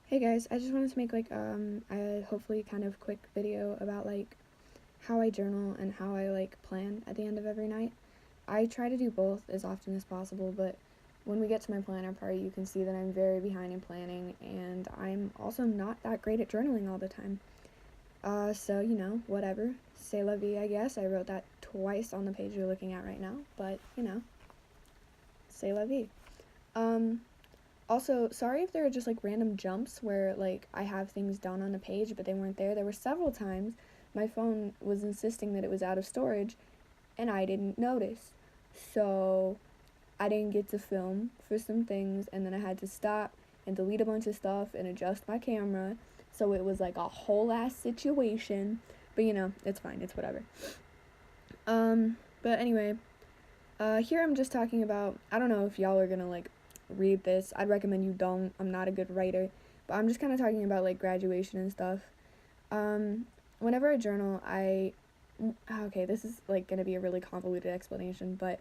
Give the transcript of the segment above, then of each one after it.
Hey guys, I just wanted to make a hopefully kind of quick video about how I journal and how I plan at the end of every night. I try to do both as often as possible, but when we get to my planner part, you can see that I'm very behind in planning, and I'm also not that great at journaling all the time. So whatever. C'est la vie, I guess. I wrote that twice on the page you're looking at right now, but c'est la vie. Also, sorry if there are just random jumps where I have things down on a page but they weren't there. There were several times my phone was insisting that it was out of storage and I didn't notice. So I didn't get to film for some things, and then I had to stop and delete a bunch of stuff and adjust my camera. So it was like a whole ass situation. But it's fine, it's whatever. But anyway, here I'm just talking about, I don't know if y'all are gonna read this. I'd recommend you don't. I'm not a good writer. But I'm just kind of talking about graduation and stuff. Whenever I journal, okay, this is going to be a really convoluted explanation, but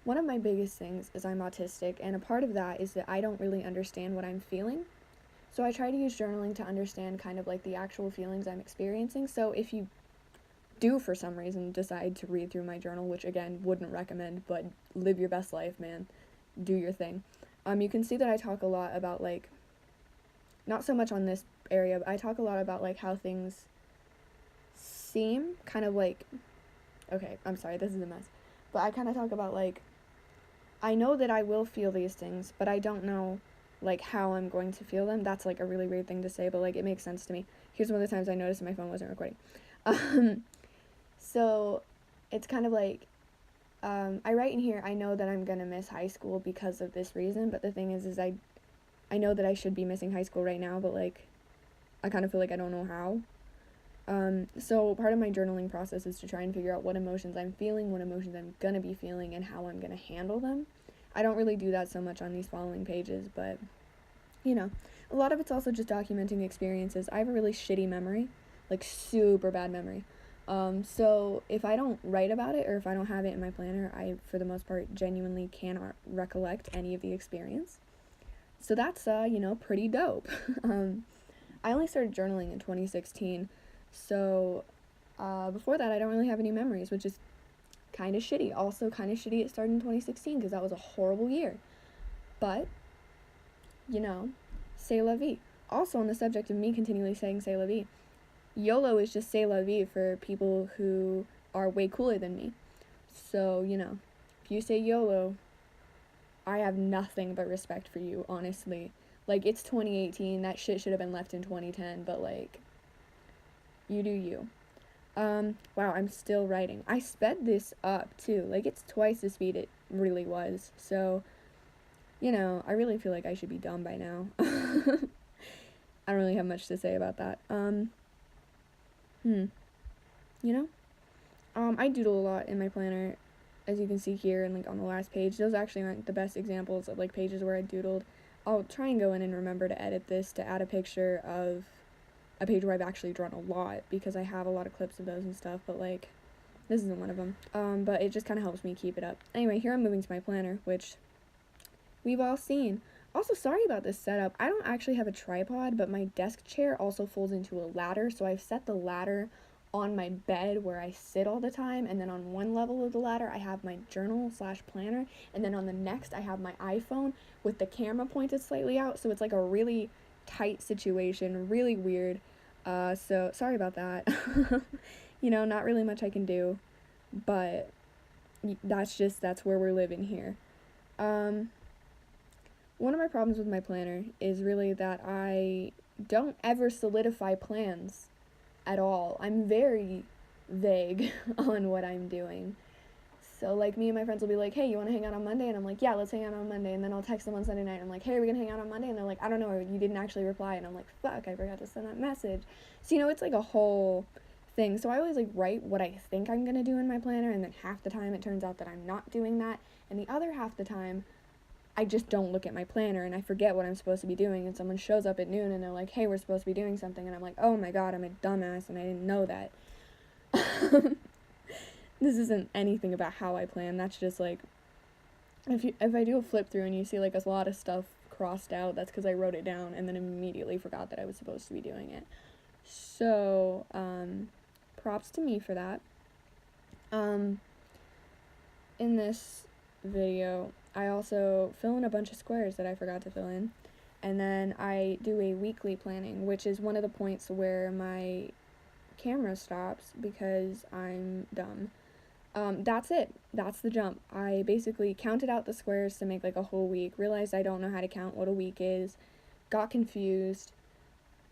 one of my biggest things is I'm autistic, and a part of that is that I don't really understand what I'm feeling. So I try to use journaling to understand kind of the actual feelings I'm experiencing. So if you do for some reason decide to read through my journal, which again wouldn't recommend, but live your best life, man. Do your thing. You can see that I talk a lot about not so much on this area, but I talk a lot about how things seem kind of okay, I'm sorry, this is a mess. But I kind of talk about I know that I will feel these things, but I don't know how I'm going to feel them. That's a really weird thing to say, but it makes sense to me. Here's one of the times I noticed my phone wasn't recording. So it's kind of I write in here, I know that I'm gonna miss high school because of this reason, but the thing is I know that I should be missing high school right now, but I kind of feel I don't know how. So part of my journaling process is to try and figure out what emotions I'm feeling, what emotions I'm gonna be feeling, and how I'm gonna handle them. I don't really do that so much on these following pages, but a lot of it's also just documenting experiences. I have a really shitty memory, super bad memory. So if I don't write about it, or if I don't have it in my planner, I, for the most part, genuinely cannot recollect any of the experience. So that's, pretty dope. I only started journaling in 2016, so before that I don't really have any memories, which is kind of shitty. Also kind of shitty it started in 2016, because that was a horrible year. But, c'est la vie. Also, on the subject of me continually saying c'est la vie, YOLO is just c'est la vie for people who are way cooler than me. So, if you say YOLO, I have nothing but respect for you, honestly. It's 2018, that shit should have been left in 2010, but you do you. Wow, I'm still writing. I sped this up too. It's twice the speed it really was. So, I really feel I should be done by now. I don't really have much to say about that. I doodle a lot in my planner, as you can see here and on the last page. Those actually aren't the best examples of pages where I doodled. I'll try and go in and remember to edit this to add a picture of a page where I've actually drawn a lot, because I have a lot of clips of those and stuff, but this isn't one of them. But it just kind of helps me keep it up. Anyway, here I'm moving to my planner, which we've all seen. Also, sorry about this setup. I don't actually have a tripod, but my desk chair also folds into a ladder, so I've set the ladder on my bed where I sit all the time, and then on one level of the ladder I have my journal/planner, and then on the next I have my iPhone with the camera pointed slightly out, so it's a really tight situation, really weird. So sorry about that. Not really much I can do, but that's where we're living here. One of my problems with my planner is really that I don't ever solidify plans at all. I'm very vague on what I'm doing. So me and my friends will be hey, you want to hang out on Monday? And I'm yeah, let's hang out on Monday. And then I'll text them on Sunday night, and I'm hey, are we gonna hang out on Monday? And they're I don't know, or you didn't actually reply. And I'm fuck, I forgot to send that message. So it's a whole thing. So I always write what I think I'm gonna do in my planner, and then half the time it turns out that I'm not doing that, and the other half the time I just don't look at my planner and I forget what I'm supposed to be doing, and someone shows up at noon and they're hey, we're supposed to be doing something, and I'm oh my god, I'm a dumbass and I didn't know that. This isn't anything about how I plan. That's just if I do a flip through and you see a lot of stuff crossed out, that's because I wrote it down and then immediately forgot that I was supposed to be doing it. So, props to me for that. In this video, I also fill in a bunch of squares that I forgot to fill in, and then I do a weekly planning, which is one of the points where my camera stops because I'm dumb. That's it. That's the jump. I basically counted out the squares to make like a whole week, realized I don't know how to count what a week is, got confused.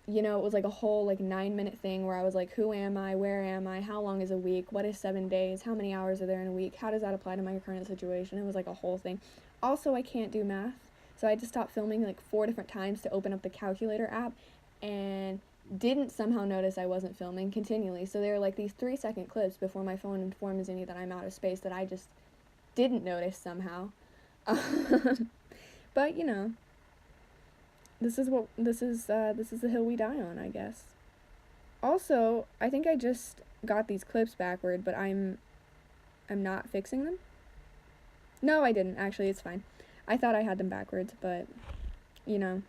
You know, it was like a whole like 9-minute thing where I was like, who am I? Where am I? How long is a week? What is 7 days? How many hours are there in a week? How does that apply to my current situation? It was like a whole thing. Also, I can't do math, so I had to stop filming like 4 different times to open up the calculator app, and didn't somehow notice I wasn't filming continually. So there are like these 3-second clips before my phone informs me that I'm out of space that I just didn't notice somehow. But you know, this is the hill we die on, I guess. Also, I think I just got these clips backward, but I'm not fixing them. No, I didn't. Actually, it's fine. I thought I had them backwards, but you know,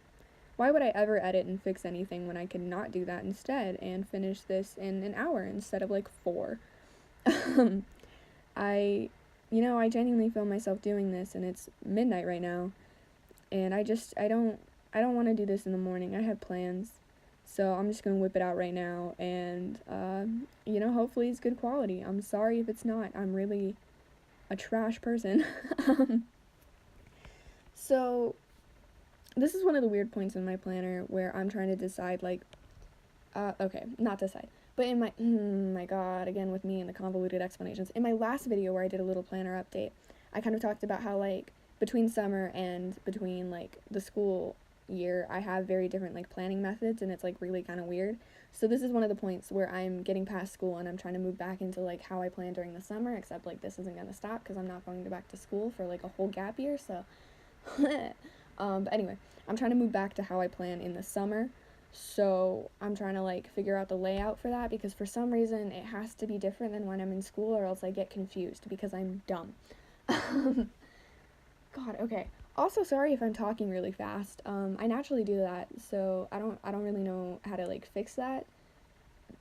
why would I ever edit and fix anything when I could not do that instead and finish this in an hour instead of like 4? I genuinely feel myself doing this, and it's midnight right now, and I don't want to do this in the morning. I have plans, so I'm just gonna whip it out right now, and hopefully it's good quality. I'm sorry if it's not. I'm really a trash person. So this is one of the weird points in my planner where I'm trying to decide, like, okay, not decide, but in my god, again with me and the convoluted explanations. In my last video where I did a little planner update, I kind of talked about how, like, between summer and between, like, the school year, I have very different, like, planning methods, and it's, like, really kind of weird. So this is one of the points where I'm getting past school and I'm trying to move back into, like, how I plan during the summer, except, like, this isn't going to stop because I'm not going back to school for, like, a whole gap year, so... but anyway, I'm trying to move back to how I plan in the summer, so I'm trying to, like, figure out the layout for that, because for some reason it has to be different than when I'm in school, or else I get confused because I'm dumb. God, okay. Also, sorry if I'm talking really fast. I naturally do that, so I don't really know how to, like, fix that,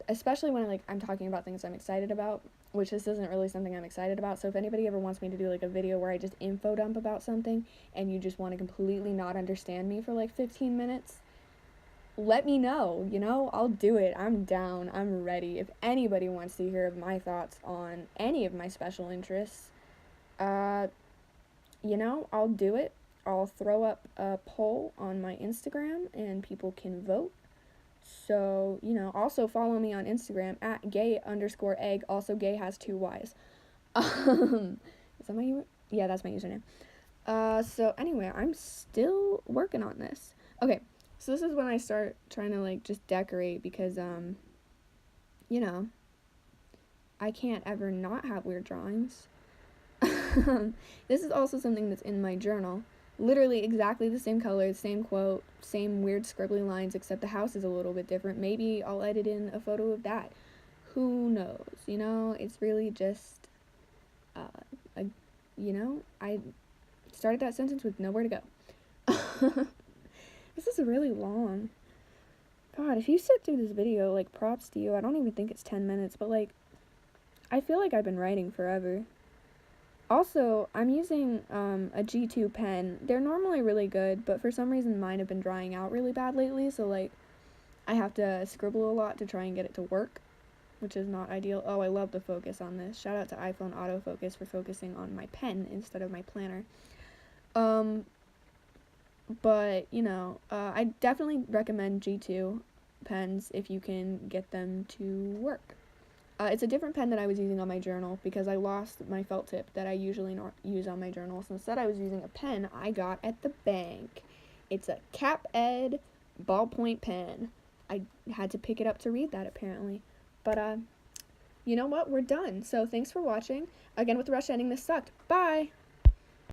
especially when I'm talking about things I'm excited about, which this isn't really something I'm excited about. So if anybody ever wants me to do, like, a video where I just info dump about something and you just want to completely not understand me for, like, 15 minutes, let me know, I'll do it. I'm down. I'm ready. If anybody wants to hear my thoughts on any of my special interests, I'll do it. I'll throw up a poll on my Instagram and people can vote. So, also follow me on Instagram at gay_egg. Also, gay has 2 Y's. Is that my yeah, that's my username. So anyway, I'm still working on this. Okay, so this is when I start trying to, like, just decorate, because, I can't ever not have weird drawings. This is also something that's in my journal. Literally exactly the same colors, same quote, same weird scribbly lines, except the house is a little bit different. Maybe I'll edit in a photo of that. Who knows? It's really just, I started that sentence with nowhere to go. This is really long. God, if you sit through this video, like, props to you. I don't even think it's 10 minutes, but, like, I feel like I've been writing forever. Also, I'm using a G2 pen. They're normally really good, but for some reason mine have been drying out really bad lately, so, like, I have to scribble a lot to try and get it to work, which is not ideal. Oh, I love the focus on this. Shout out to iPhone autofocus for focusing on my pen instead of my planner. But, I definitely recommend G2 pens if you can get them to work. It's a different pen that I was using on my journal because I lost my felt tip that I usually not use on my journal. So instead I was using a pen I got at the bank. It's a Cap Ed ballpoint pen. I had to pick it up to read that, apparently. But, you know what? We're done. So thanks for watching. Again, with the rush ending, this sucked. Bye!